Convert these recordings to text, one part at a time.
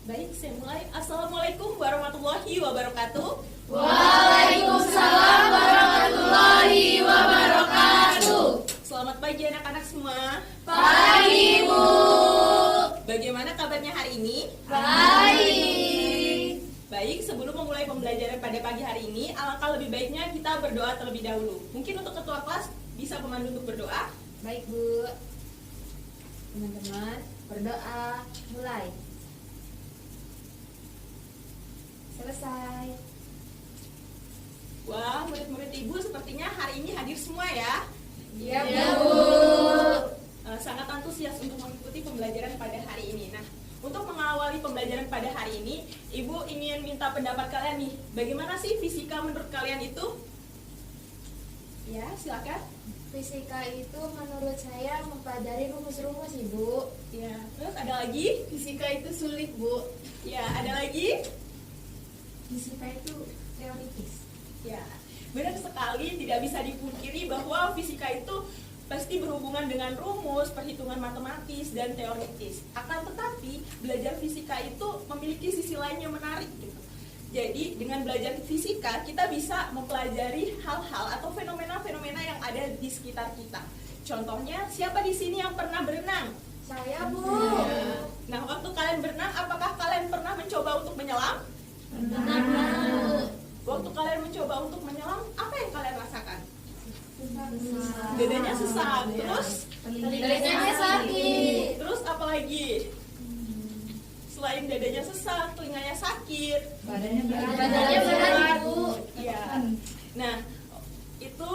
Baik, saya mulai. Assalamualaikum warahmatullahi wabarakatuh. Waalaikumsalam warahmatullahi wabarakatuh. Selamat pagi anak-anak semua. Pagi, Bu. Bagaimana kabarnya hari ini? Baik. Baik, sebelum memulai pembelajaran pada pagi hari ini, alangkah lebih baiknya kita berdoa terlebih dahulu. Mungkin untuk ketua kelas bisa memandu untuk berdoa. Baik, Bu. Teman-teman, berdoa. Mulai. Selesai. Wah, murid-murid ibu sepertinya hari ini hadir semua ya. Iya, Bu. Sangat antusias untuk mengikuti pembelajaran pada hari ini. Nah, untuk mengawali pembelajaran pada hari ini, ibu ingin minta pendapat kalian nih. Bagaimana sih fisika menurut kalian itu? Ya, silakan. Fisika itu menurut saya mempelajari rumus-rumus, Ibu. Ya, terus ada lagi? Fisika itu sulit, Bu. Ya, ada lagi? Fisika itu teoritis. Ya, benar sekali, tidak bisa dipungkiri bahwa fisika itu pasti berhubungan dengan rumus, perhitungan matematis, dan teoritis. Akan tetapi, belajar fisika itu memiliki sisi lain yang menarik gitu. Jadi, dengan belajar fisika, kita bisa mempelajari hal-hal atau fenomena-fenomena yang ada di sekitar kita. Contohnya, siapa di sini yang pernah berenang? Saya, Bu. Nah, waktu kalian berenang, apakah kalian pernah mencoba untuk menyelam? Benar. Waktu kalian mencoba untuk menyelam, apa yang kalian rasakan? Dadanya sesak, terus Telinganya sakit. terus apa lagi? Selain dadanya sesak, telinganya sakit. Badannya Badannya berat, Bu. Ya. Nah, itu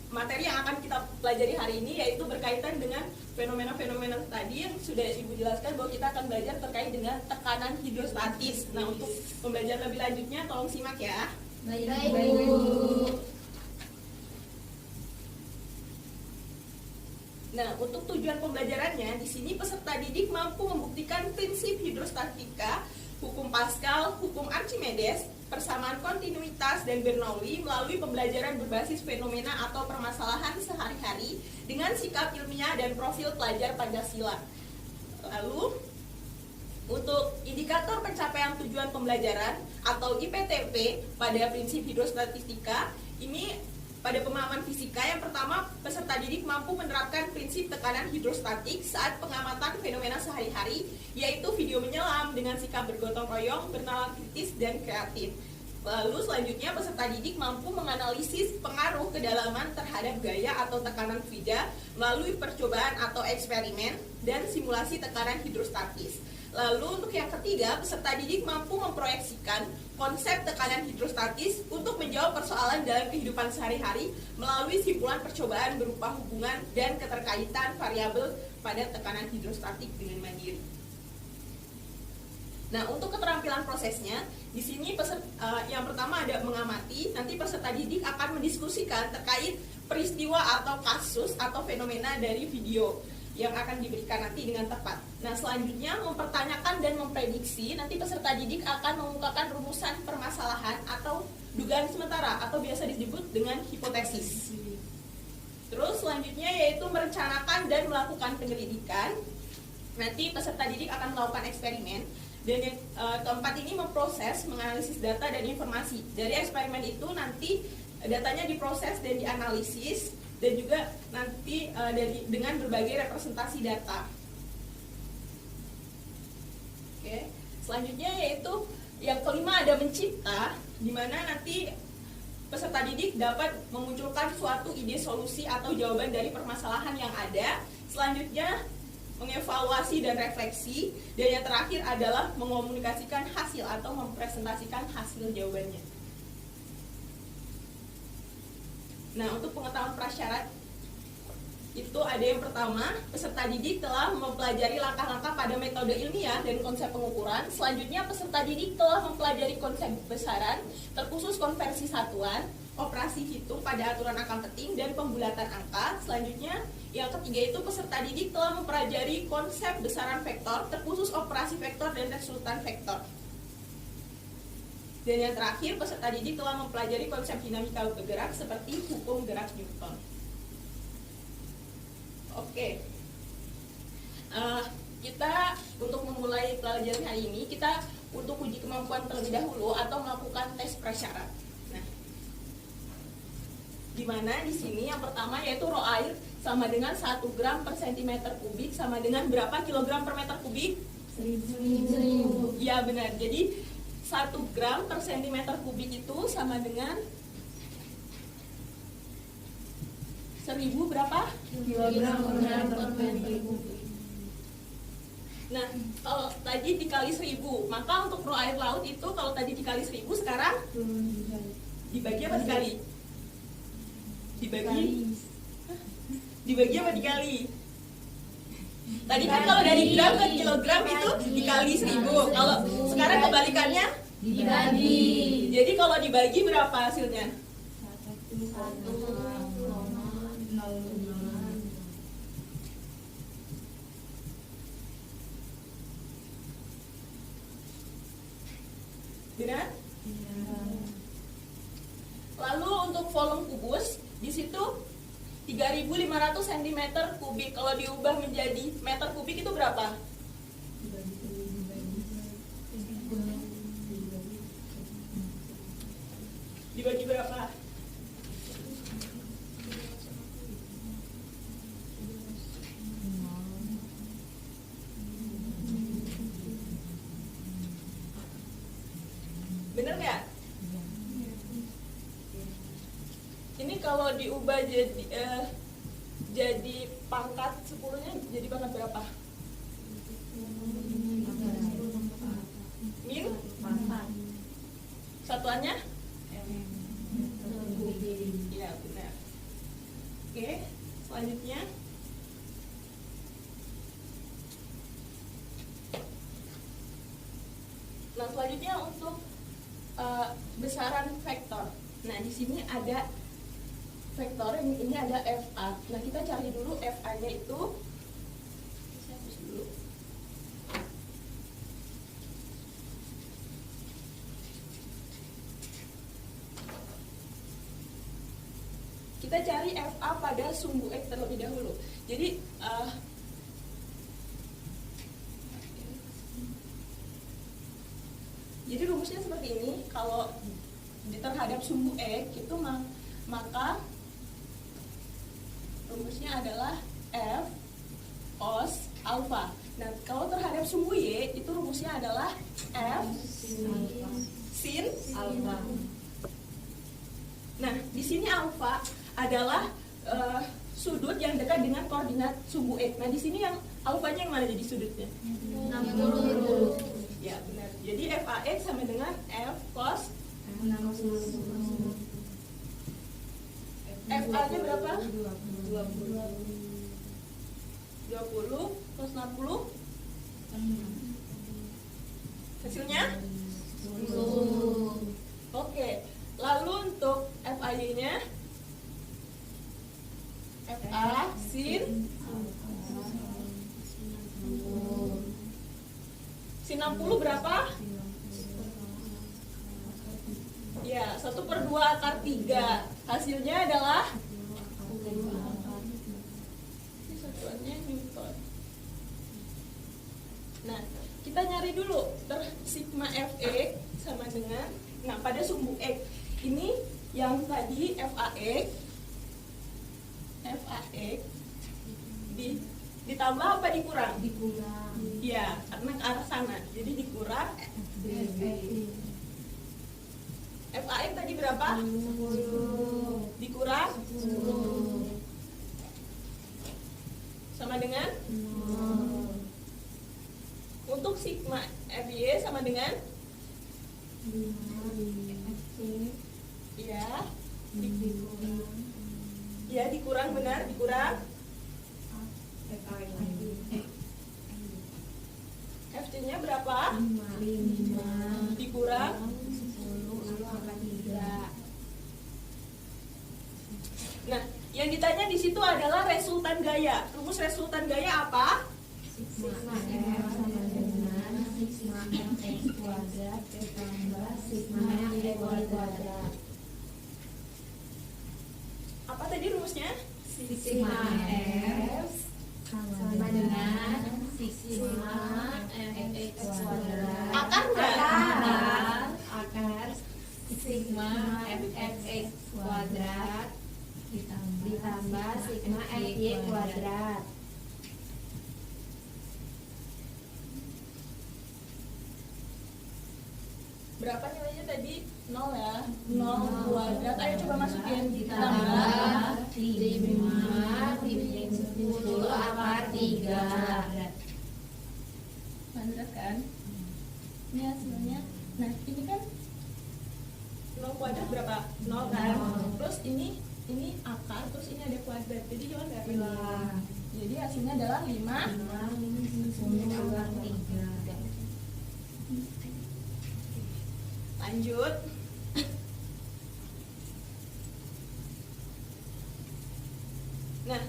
materi yang akan kita pelajari hari ini, yaitu berkaitan dengan fenomena-fenomena tadi yang sudah Ibu jelaskan bahwa kita akan belajar terkait dengan tekanan hidrostatis. Nah, untuk pembelajaran lebih lanjutnya tolong simak ya. Baik, Bu. Nah, untuk tujuan pembelajarannya, di sini peserta didik mampu membuktikan prinsip hidrostatika, hukum Pascal, hukum Archimedes, persamaan kontinuitas, dan Bernoulli melalui pembelajaran berbasis fenomena atau permasalahan sehari-hari dengan sikap ilmiah dan profil pelajar Pancasila. Lalu, untuk indikator pencapaian tujuan pembelajaran atau IPTP pada prinsip hidrostatistika, ini pada pemahaman fisika yang pertama, peserta didik mampu menerapkan prinsip tekanan hidrostatik saat pengamatan fenomena sehari-hari, yaitu video menyelam dengan sikap bergotong royong, bernalar kritis, dan kreatif. Lalu selanjutnya, peserta didik mampu menganalisis pengaruh kedalaman terhadap gaya atau tekanan fluida melalui percobaan atau eksperimen dan simulasi tekanan hidrostatis. Lalu untuk yang ketiga, peserta didik mampu memproyeksikan konsep tekanan hidrostatis untuk menjawab persoalan dalam kehidupan sehari-hari melalui simpulan percobaan berupa hubungan dan keterkaitan variabel pada tekanan hidrostatik dengan mandiri. Nah, untuk keterampilan prosesnya, di sini yang pertama ada mengamati. Nanti peserta didik akan mendiskusikan terkait peristiwa atau kasus atau fenomena dari video yang akan diberikan nanti dengan tepat. Nah, selanjutnya mempertanyakan dan memprediksi. Nanti peserta didik akan mengemukakan rumusan permasalahan atau dugaan sementara atau biasa disebut dengan hipotesis. Terus selanjutnya yaitu merencanakan dan melakukan penyelidikan. Nanti peserta didik akan melakukan eksperimen. Dan yang keempat ini memproses, menganalisis data dan informasi. Dari eksperimen itu nanti datanya diproses dan dianalisis, dan juga nanti dengan berbagai representasi data. Oke, selanjutnya yaitu yang kelima ada mencipta, di mana nanti peserta didik dapat memunculkan suatu ide solusi atau jawaban dari permasalahan yang ada. Selanjutnya mengevaluasi dan refleksi, dan yang terakhir adalah mengomunikasikan hasil atau mempresentasikan hasil jawabannya. Nah, untuk pengetahuan prasyarat itu ada yang pertama, peserta didik telah mempelajari langkah-langkah pada metode ilmiah dan konsep pengukuran. Selanjutnya, peserta didik telah mempelajari konsep besaran, terkhusus konversi satuan, operasi hitung pada aturan angka peting, dan pembulatan angka. Selanjutnya, yang ketiga itu peserta didik telah mempelajari konsep besaran vektor, terkhusus operasi vektor dan resultan vektor. Dan yang terakhir, peserta didik telah mempelajari konsep dinamika bergerak seperti hukum gerak Newton. Oke. Kita untuk memulai pelajaran hari ini, kita untuk uji kemampuan terlebih dahulu atau melakukan tes prasyarat. Nah, di mana di sini yang pertama yaitu rho air sama dengan 1 gram per centimeter kubik sama dengan berapa kilogram per meter kubik? 1000. Ya benar. Jadi 1 gram per centimeter kubik itu sama dengan 1000 berapa? Kilogram per meter kubik. Nah, kalau tadi dikali 1000, maka untuk rho air laut itu kalau tadi dikali 1000 sekarang dibagi apa dikali? Dibagi apa dikali? Tadi kan kalau dari gram ke kilogram itu dikali 1000. Kalau sekarang kebalikannya Dibagi. jadi kalau dibagi berapa hasilnya? 1,05. Benar? Lalu untuk volume kubus di situ 3.500 cm kubik. Kalau diubah menjadi meter kubik itu berapa? Dibagi berapa? Bener nggak? Ini kalau diubah jadi pangkat 10-nya jadi pangkat berapa? Min? Satuannya? Iya benar. Oke, selanjutnya nah selanjutnya untuk besaran vektor. Nah di sini ada vektor, ini ada FA. Nah kita cari dulu FA-nya itu. Saya hapus dulu. Kita cari FA pada sumbu X terlebih dahulu. Jadi rumusnya seperti ini. Kalau terhadap sumbu X itu maka rumusnya adalah F cos alpha. Nah, kalau terhadap sumbu Y itu rumusnya adalah F sin alpha. Nah, di sini alpha adalah sudut yang dekat dengan koordinat sumbu X. Nah, di sini yang alfanya yang mana jadi sudutnya? 60. Ya, benar. Jadi FAX sama dengan F cos FA-nya berapa? 20 plus 60. Hasilnya? 10. Oke. Lalu untuk FAY-nya FA sin 60 berapa? Ya, 1/2 akar 3. Hasilnya adalah ini satuannya Newton. Nah, kita nyari dulu sigma Fx sama dengan, nah pada sumbu X ini yang tadi FAX ditambah apa dikurang? Dikurang. Ya, karena ke arah sana. Jadi dikurang. FAX tadi berapa? 10. Dikurang 10. sama dengan 0. untuk sigma FY sama dengan 5 ya dikurang ya dikurang, benar, dikurang FC-nya berapa? 5 Dikurang 10 angka 3. Nah, yang ditanya di situ adalah resultan gaya. Rumus resultan gaya apa? Sigma F sama dengan sigma X kuadrat ditambah sigma Y kuadrat. Apa tadi rumusnya? Sigma F sama dengan sigma fx kuadrat. Akar nggak? Akar sigma fx kuadrat ditambah sigma fy kuadrat. Berapa nilainya tadi? 0 ya? 0 kuadrat. Ayo coba masukin. Ditambah 5 dibagi 10 akar 3. Bener kan? Ini hasilnya. Nah, ini kan 0 kuadrat berapa? 0 kan? Terus ini akar, terus ini ada kuadrat. Jadi hilang nggak? Jadi hasilnya adalah 5. 10 akar 3. Lanjut. Nah,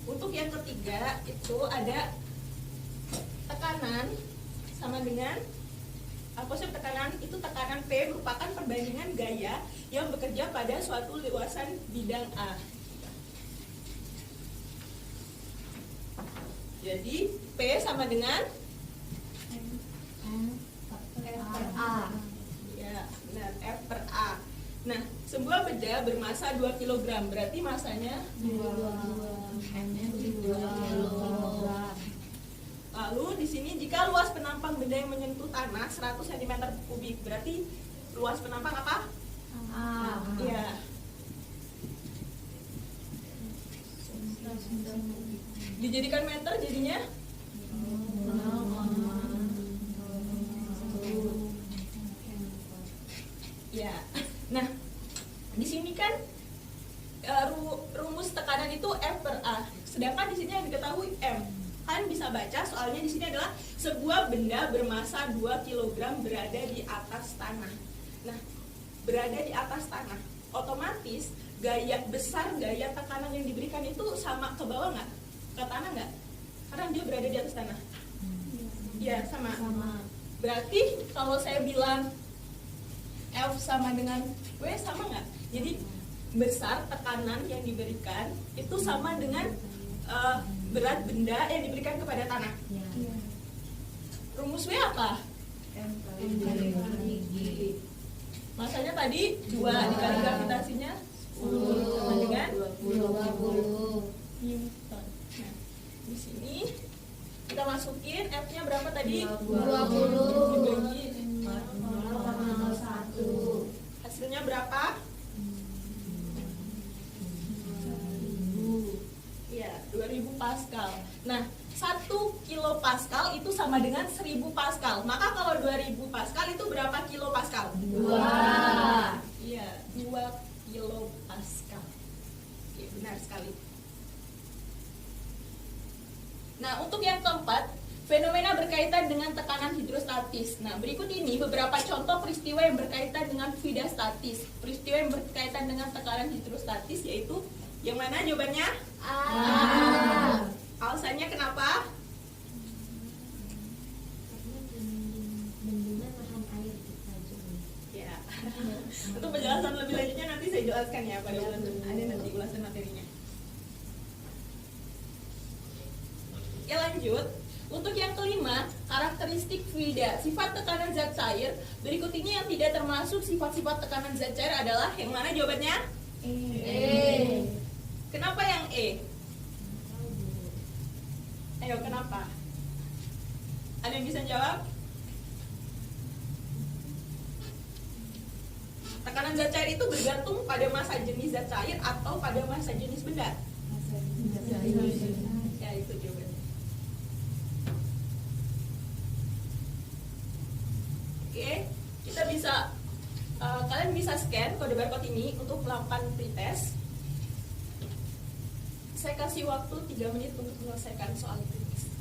untuk yang ketiga itu ada tekanan sama dengan tekanan itu tekanan P merupakan perbandingan gaya yang bekerja pada suatu luasan bidang A. Jadi P sama dengan A. ya, benar, F per A. Nah, sebuah benda bermasa 2 kg, berarti masanya 2 kg. Lalu di sini jika luas penampang benda yang menyentuh tanah 100 cm kubik, berarti luas penampang apa? A. Iya. Dijadikan meter jadinya ya. Nah, di sini kan rumus tekanan itu F per A. Sedangkan di sini yang diketahui M. Kalian bisa baca soalnya di sini adalah sebuah benda bermasa 2 kg berada di atas tanah. Nah, berada di atas tanah, otomatis gaya tekanan yang diberikan itu sama ke bawah nggak? Ke tanah nggak? Karena dia berada di atas tanah. Iya, sama. Berarti kalau saya bilang F sama dengan W sama nggak? Jadi besar tekanan yang diberikan itu sama dengan berat benda yang diberikan kepada tanah. Rumus W apa? Masanya tadi 2 dikali gravitasinya 10 sama dengan 20 Newton. Nah, di sini kita masukin F-nya berapa tadi? 20 dibagi 0,01. hasilnya berapa? Iya, 2000 Pascal. Nah, 1 kilopascal itu sama dengan 1000 Pascal. Maka kalau 2000 Pascal itu berapa kilopascal? 2. Iya, 2 kilopascal. Oke, benar sekali. Nah, untuk yang keempat, fenomena berkaitan dengan tekanan hidrostatis. Nah, berikut ini beberapa contoh peristiwa yang berkaitan dengan fluida statis. Peristiwa yang berkaitan dengan tekanan hidrostatis yaitu yang mana jawabannya? A. Alasannya kenapa? Bendungan nahan air kita juga. Ya. Untuk penjelasan lebih lanjutnya nanti saya jelaskan ya pada ulasan ada nanti ulasan materinya. Ya, lanjut. Untuk yang kelima, karakteristik fluida. Sifat tekanan zat cair. Berikut ini yang tidak termasuk sifat-sifat tekanan zat cair adalah yang mana jawabannya? E. Kenapa yang E? Ayo, kenapa? Ada yang bisa jawab? Tekanan zat cair itu bergantung pada massa jenis zat cair atau pada massa jenis benda. Ya, itu jawabannya. Oke, kita bisa kalian bisa scan kode barcode ini untuk melakukan pretest. Saya kasih waktu 3 menit untuk menyelesaikan soal pretest.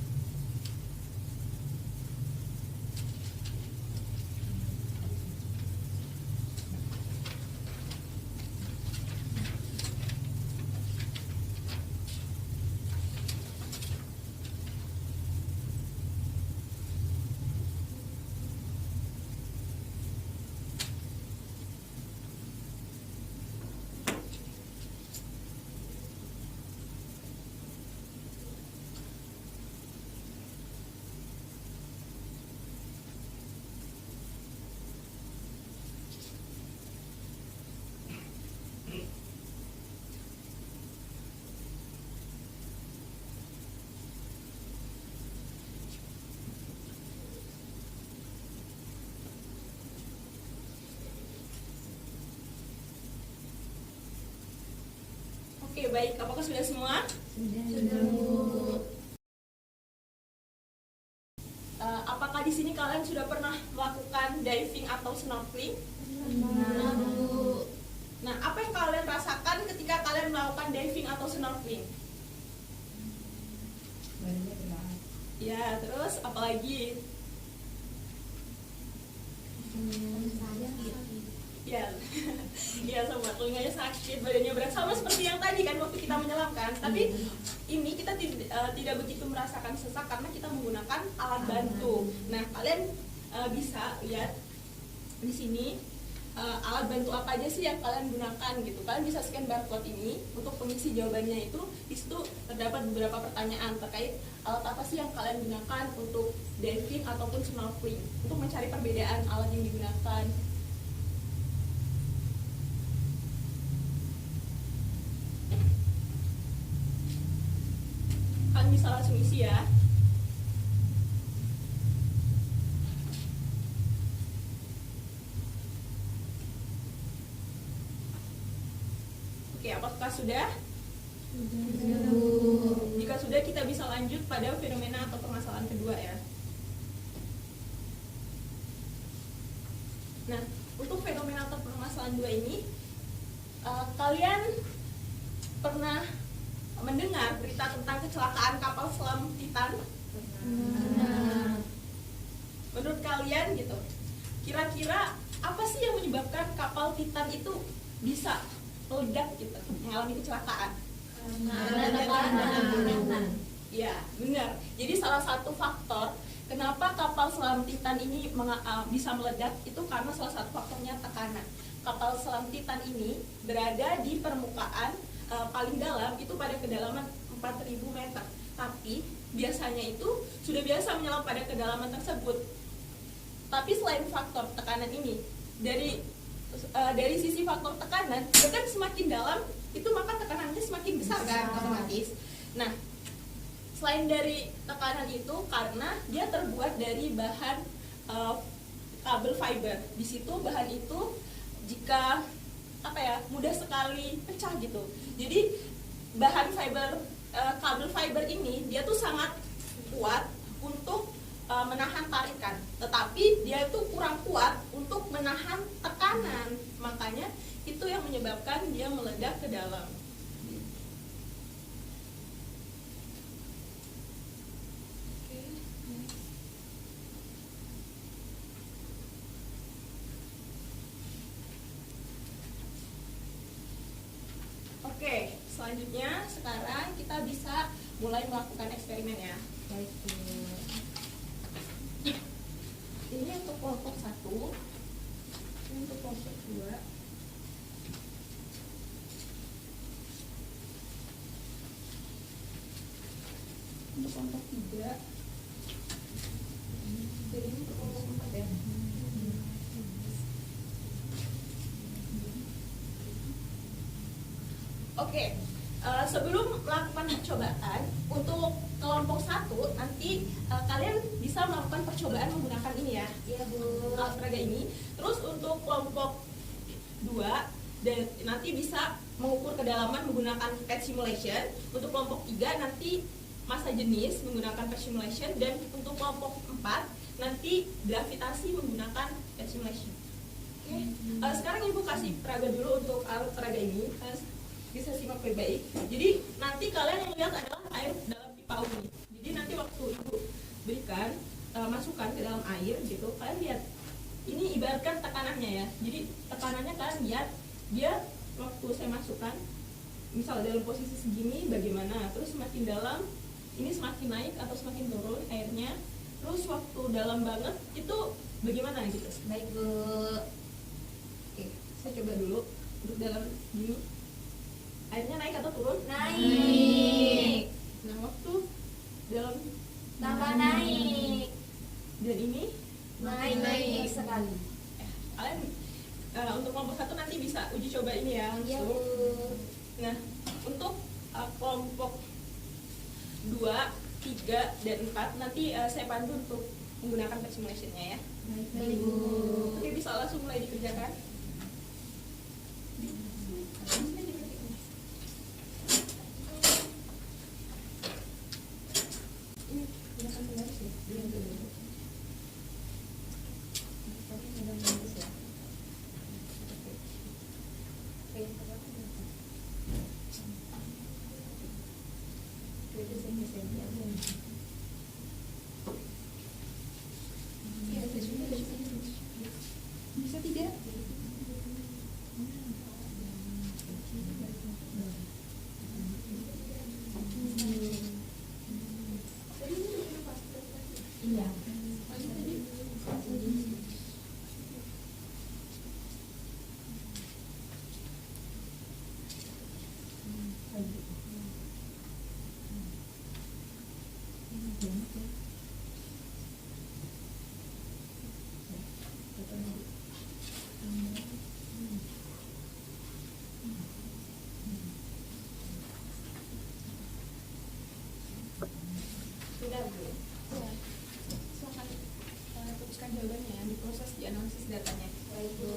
Oke, baik. Apakah sudah semua? Sudah, Bu. Apakah di sini kalian sudah pernah melakukan diving atau snorkeling? Pernah, Bu. Nah, apa yang kalian rasakan ketika kalian melakukan diving atau snorkeling? Ya, terus apalagi? Ya, ya sama telinganya sakit, badannya berat, sama seperti yang tadi kan waktu kita menyelamkan. Tapi ini kita tidak begitu merasakan sesak karena kita menggunakan alat bantu. Nah, kalian bisa lihat di sini alat bantu apa aja sih yang kalian gunakan gitu. Kalian bisa scan barcode ini untuk pengisi jawabannya itu. Di situ terdapat beberapa pertanyaan terkait alat apa sih yang kalian gunakan untuk diving ataupun snorkeling, untuk mencari perbedaan alat yang digunakan. Kalian bisa langsung isi ya. Oke, apakah sudah? Sudah, Bu. Jika sudah, kita bisa lanjut pada fenomena atau permasalahan kedua ya. Nah, untuk fenomena atau permasalahan dua ini, kalian pernah mendengar berita tentang kecelakaan kapal selam Titan? Pernah. Menurut kalian gitu, kira-kira apa sih yang menyebabkan kapal Titan itu bisa meledak gitu, mengalami kecelakaan? Karena tekanan. Ya, benar. Jadi salah satu faktor kenapa kapal selam Titan ini bisa meledak itu karena salah satu faktornya tekanan. Kapal selam Titan ini berada di permukaan paling dalam itu pada kedalaman 4.000 meter. Tapi biasanya itu sudah biasa menyelam pada kedalaman tersebut. Tapi selain faktor tekanan ini, dari sisi faktor tekanan, kan semakin dalam itu maka tekanannya semakin besar kan otomatis. Nah, selain dari tekanan itu karena dia terbuat dari bahan kabel fiber. Di situ bahan itu jika mudah sekali pecah gitu. Jadi bahan fiber kabel fiber ini dia tuh sangat kuat untuk menahan tarikan, tetapi dia itu kurang kuat untuk menahan tekanan. Makanya itu yang menyebabkan dia meledak ke dalam. Oke, selanjutnya sekarang kita bisa mulai melakukan eksperimen ya. Baik, Bu. Ini untuk kelompok 1, ini untuk kelompok 2. Untuk kelompok 3. Jadi ini untuk kelompok 4 ya. Oke, sebelum melakukan percobaan untuk kelompok 1 nanti kalian bisa melakukan percobaan menggunakan ini ya. Iya, Bu. Alat peraga ini. Terus untuk kelompok 2 dan nanti bisa mengukur kedalaman menggunakan PET simulation. Untuk kelompok 3 nanti massa jenis menggunakan PET simulation, dan untuk kelompok 4 nanti gravitasi menggunakan PET simulation. Oke. Sekarang Ibu kasih peraga dulu untuk alat peraga ini. Bisa simak baik-baik. Jadi nanti kalian yang lihat adalah air dalam pipa ini. Jadi nanti waktu Ibu berikan masukkan ke dalam air gitu, kalian lihat ini ibaratkan tekanannya ya. Jadi tekanannya kalian lihat dia waktu saya masukkan, misal dalam posisi segini bagaimana, terus semakin dalam ini semakin naik atau semakin turun airnya, terus waktu dalam banget itu bagaimana gitu. Baik, Bu. Oke, saya coba dulu untuk dalam gini. Airnya naik atau turun? Naik. Nah, waktu dalam Tambah naik. dan ini Naik sekali. kalian untuk kelompok 1 nanti bisa uji coba ini ya Iya, langsung. Bu. Nah, untuk kelompok 2, 3, dan 4 nanti saya pandu untuk menggunakan PET simulation-nya ya. Baik, Bu. Oke, bisa langsung mulai dikerjakan. Bisa tidak? Iya. Sudah, Bu. Silakan tuliskan jawabannya, diproses, dianalisis datanya. Baik, Bu.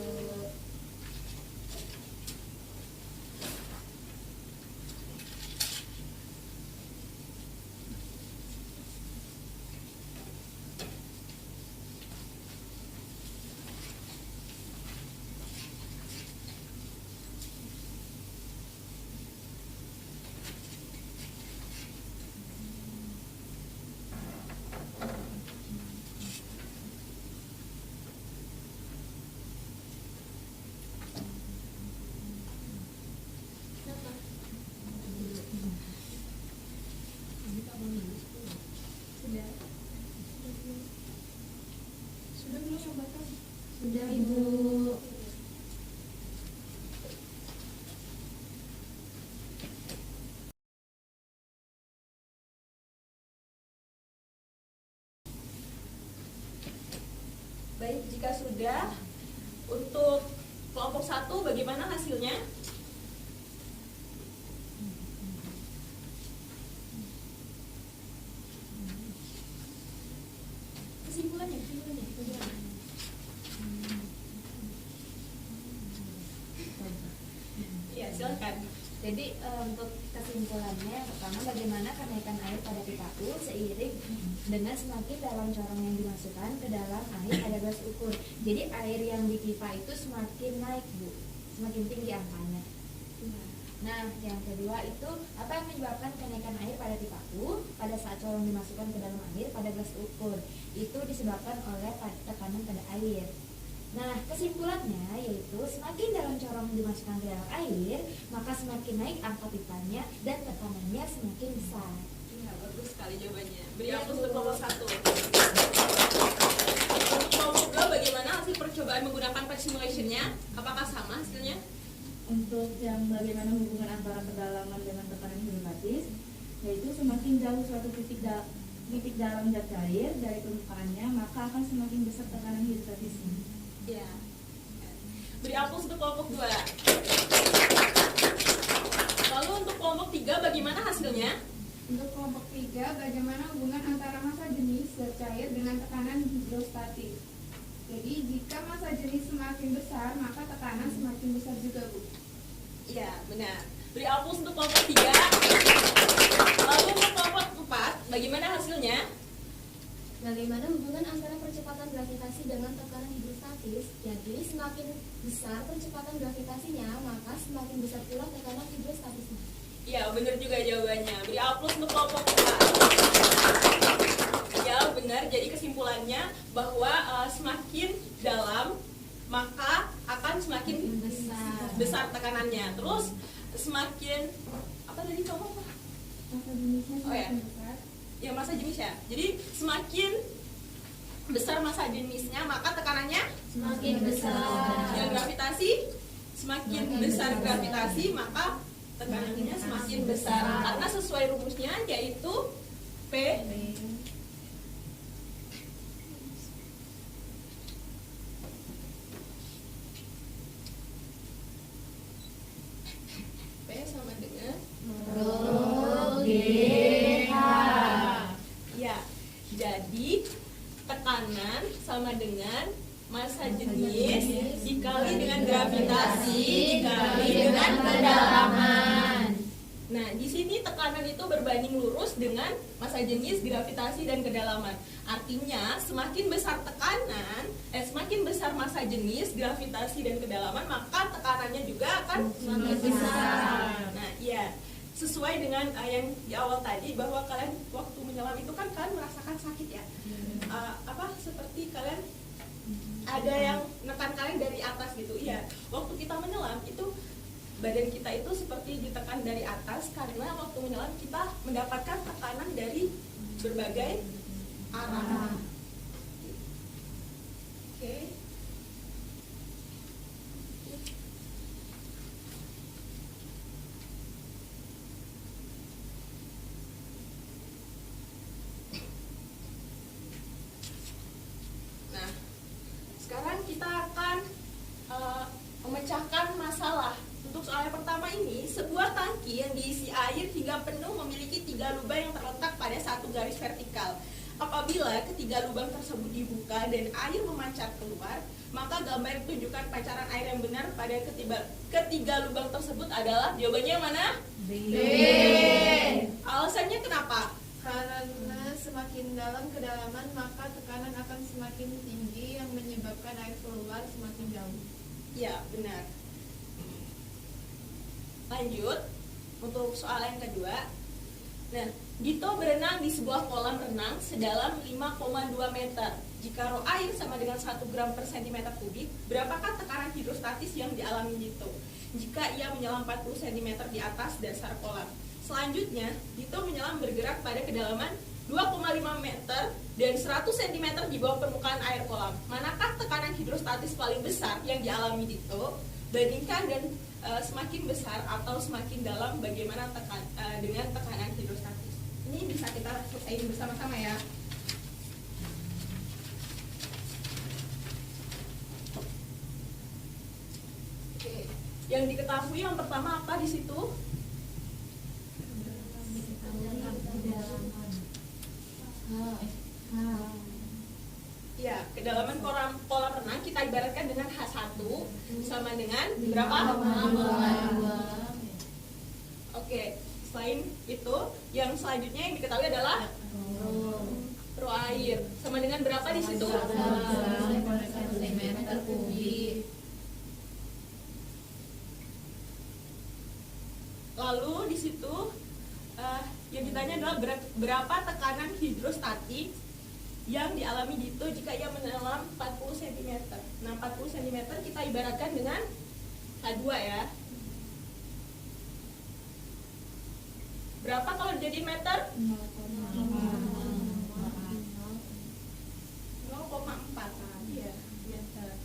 Sudah. Sudah belum cobakan? Sudah, Ibu. Baik, jika sudah, untuk kelompok 1 bagaimana hasilnya? Kesimpulannya. Ya, silakan. Jadi untuk kesimpulannya yang pertama, bagaimana kenaikan air pada pipa U seiring dengan semakin dalam corong yang dimasukkan ke dalam air pada gelas ukur. Jadi air yang di pipa itu semakin naik, Bu, semakin tinggi angkanya. Nah, yang kedua itu apa yang menyebabkan kenaikan air pada pipa U pada saat corong dimasukkan ke dalam air pada gelas ukur? Itu disebabkan oleh tekanan pada air. Nah, kesimpulannya yaitu semakin dalam corong dimasukkan ke dalam air, maka semakin naik angka pipanya dan tekanannya semakin besar. Ya, bagus sekali jawabannya. Beri aplaus untuk kelompok 1. Untuk kelompok 2 bagaimana hasil percobaan menggunakan patch simulation-nya? Apakah sama hasilnya? Untuk yang bagaimana hubungan antara kedalaman dengan tekanan hidrostatis, yaitu semakin jauh suatu titik dalam zat cair dari permukaannya, maka akan semakin besar tekanan hidrostatisnya. Ya. Beri aplaus untuk kelompok 2. Lalu untuk kelompok 3 bagaimana hasilnya? Untuk kelompok 3, bagaimana hubungan antara massa jenis zat cair dengan tekanan hidrostatik. Jadi, jika massa jenis semakin besar, maka tekanan semakin besar juga, Bu. Iya, benar. Beri aplaus untuk kelompok 3. Lalu untuk kelompok 4 bagaimana hasilnya? Bagaimana hubungan antara percepatan gravitasi dengan tekanan hidrostatis? Jadi semakin besar percepatan gravitasinya, maka semakin besar pula tekanan hidrostatisnya. Iya, benar juga jawabannya. Beri aplaus untuk kelompok 4. Ya, benar. Jadi kesimpulannya bahwa semakin dalam maka akan semakin besar tekanannya. Terus semakin apa tadi kamu apa? Massa jenisnya Oh ya. semakin besar. Ya, massa jenis ya. Jadi semakin besar massa jenisnya maka tekanannya Semakin besar. yang gravitasi semakin besar gravitasi maka tekanannya semakin besar karena sesuai rumusnya yaitu P sama dengan Rho G H. ya. Jadi tekanan sama dengan massa jenis dikali dengan gravitasi dikali dengan kedalaman. Nah, di sini tekanan itu berbanding lurus dengan massa jenis, gravitasi, dan kedalaman. Artinya, semakin besar tekanan, semakin besar massa jenis, gravitasi, dan kedalaman, maka tekanannya juga akan Semakin besar. Nah, iya. sesuai dengan yang di awal tadi bahwa kalian waktu menyelam itu kan kalian merasakan sakit ya. Seperti kalian ada yang nekan kalian dari atas gitu. Iya, waktu kita menyelam itu badan kita itu seperti ditekan dari atas karena waktu menyelam kita mendapatkan tekanan dari berbagai arah. Oke. Nah, sekarang kita akan memecahkan masalah. Untuk soal yang pertama ini, sebuah tangki yang diisi air hingga penuh memiliki 3 lubang yang terletak pada satu garis vertikal. Apabila ketiga lubang tersebut dibuka dan air memancar keluar, maka gambar yang menunjukkan pancaran air yang benar pada ketiga lubang tersebut adalah jawabannya yang mana? B. Alasannya kenapa? Karena semakin dalam kedalaman maka tekanan akan semakin tinggi yang menyebabkan air keluar semakin jauh. Ya, benar. Lanjut untuk soal yang kedua. Nah, Dito berenang di sebuah kolam renang sedalam 5,2 meter. Jika rho air sama dengan 1 gram per cm kubik, berapakah tekanan hidrostatis yang dialami Dito jika ia menyelam 40 cm di atas dasar kolam? Selanjutnya, Dito menyelam bergerak pada kedalaman 2,5 meter dan 100 cm di bawah permukaan air kolam. Manakah tekanan hidrostatis paling besar yang dialami Dito? Bandingkan dan semakin besar atau semakin dalam bagaimana dengan tekanan hidrostatis. Ini bisa kita selesaiin bersama-sama ya. Oke. Yang diketahui yang pertama apa di situ? Ya, kedalaman kolam renang kita ibaratkan dengan H1 sama dengan berapa? 5,2. Oke, selain itu, yang selanjutnya yang diketahui adalah rho air sama dengan berapa di situ? 1 cm kubik. Lalu di situ yang ditanya adalah berapa tekanan hidrostatik yang dialami Dito jika ia menyelam 40 cm. Nah, 40 cm kita ibaratkan dengan H2 ya. Berapa kalau dijadiin meter? 0,4. Iya, meter.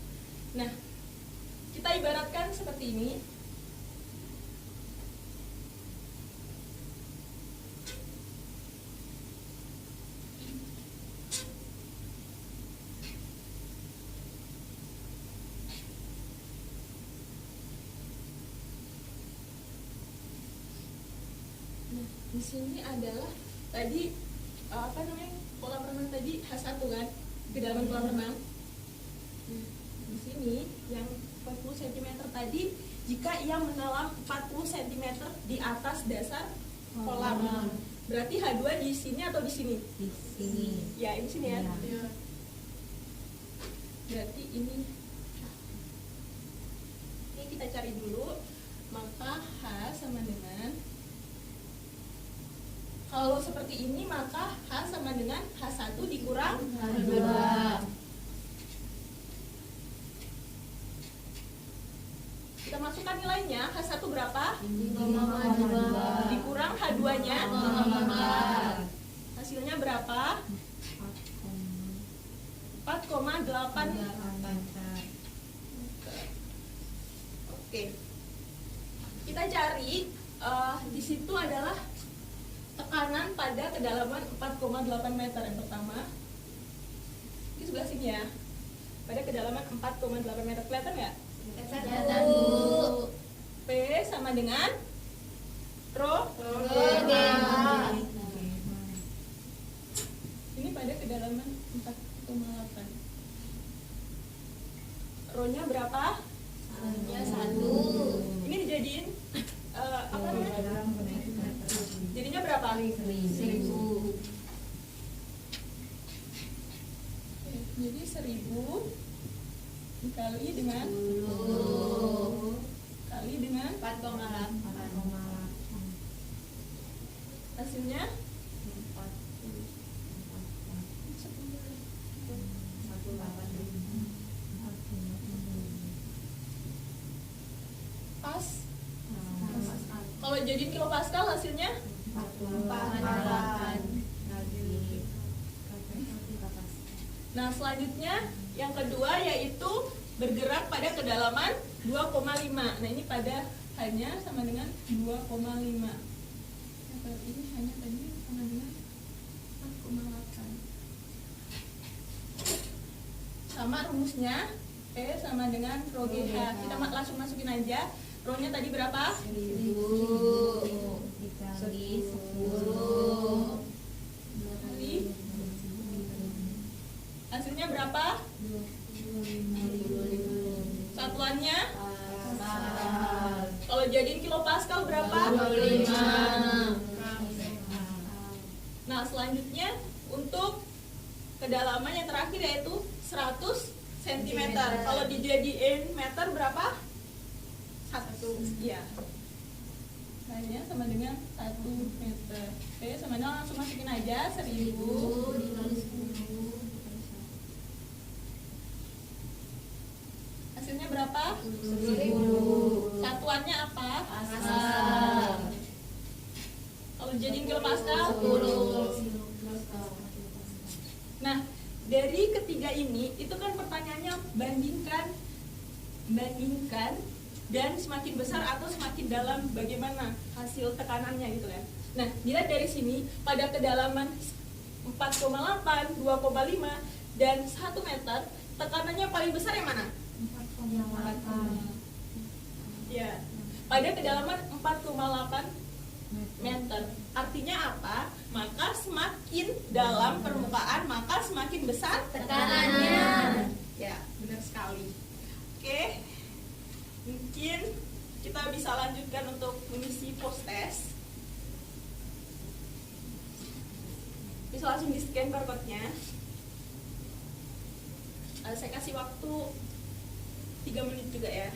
Nah, kita ibaratkan seperti ini. Di sini adalah tadi kolam renang tadi H1 kan, kedalaman kolam renang. Di sini yang 40 cm tadi jika ia menyelam 40 cm di atas dasar kolam. Berarti H2 di sini atau di sini? Di sini. Ya, di sini ya. Ya. Berarti ini kita cari dulu, maka H sama dengan, kalau seperti ini maka H sama dengan H1 dikurang H2. Kita masukkan nilainya, H1 berapa? 5,2 Dikurang H2 nya 0,4. hasilnya berapa? 4,8. Oke. Kita cari di situ adalah tekanan pada kedalaman 4,8 meter yang pertama. Di sebelah sini ya. Pada kedalaman 4,8 meter, kelihatan nggak? Kelihatan, Bu. P sama dengan rho ini pada kedalaman 4,8. Rho-nya berapa? Nya 1. Ini dijadiin apa namanya? Jadinya berapa? 1000. Jadi 1000 dikali dengan 10 kali dengan 4,8. Kalau jadiin kilopascal hasilnya 48. Nah, selanjutnya yang kedua yaitu bergerak pada kedalaman 2,5. Nah, ini pada hanya sama dengan 2,5. Nah, ini hanya tadi sama dengan 4,8. Sama rumusnya P sama dengan rho GH. Kita langsung masukin aja. Rho-nya tadi berapa? 1000 dikali 10 Kali. Hasilnya berapa? 25. Satuannya? Kalau jadiin kilopascal berapa? 25. Nah, selanjutnya untuk kedalaman yang terakhir yaitu 100 cm. Kalau dijadiin meter berapa? 1. Iya. Hanya sama dengan 1 meter. Oke, sama dengan langsung masukin aja 1000 dikali 10. Hasilnya berapa? 1000. Satuannya apa? Pascal. Kalau jadiin kilopascal 10. Nah, dari ketiga ini itu kan pertanyaannya bandingkan dan semakin besar atau semakin dalam bagaimana hasil tekanannya gitu kan. Nah, dilihat dari sini pada kedalaman 4,8, 2,5 dan 1 meter tekanannya paling besar yang mana? 4,8 Ya, pada kedalaman 4,8 meter. Artinya apa? Maka semakin dalam permukaan, maka semakin besar tekanannya. Ya, benar sekali. Oke, mungkin kita bisa lanjutkan untuk mengisi post test. Bisa langsung di scan barcode-nya. Saya kasih waktu 3 menit juga ya.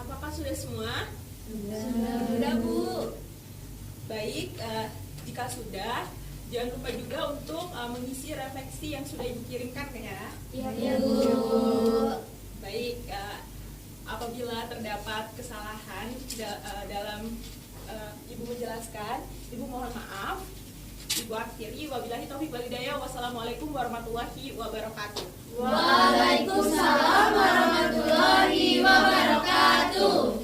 Apakah sudah semua? Sudah, Bu. Baik, jika sudah, jangan lupa juga untuk mengisi refleksi yang sudah dikirimkan ya. Iya, Bu. Baik, apabila terdapat kesalahan dalam Ibu menjelaskan, Ibu mohon maaf. Ibu akhiri, wabillahi taufiq wal hidayah. Wassalamualaikum warahmatullahi wabarakatuh. Waalaikumsalam warahmatullahi wabarakatuh.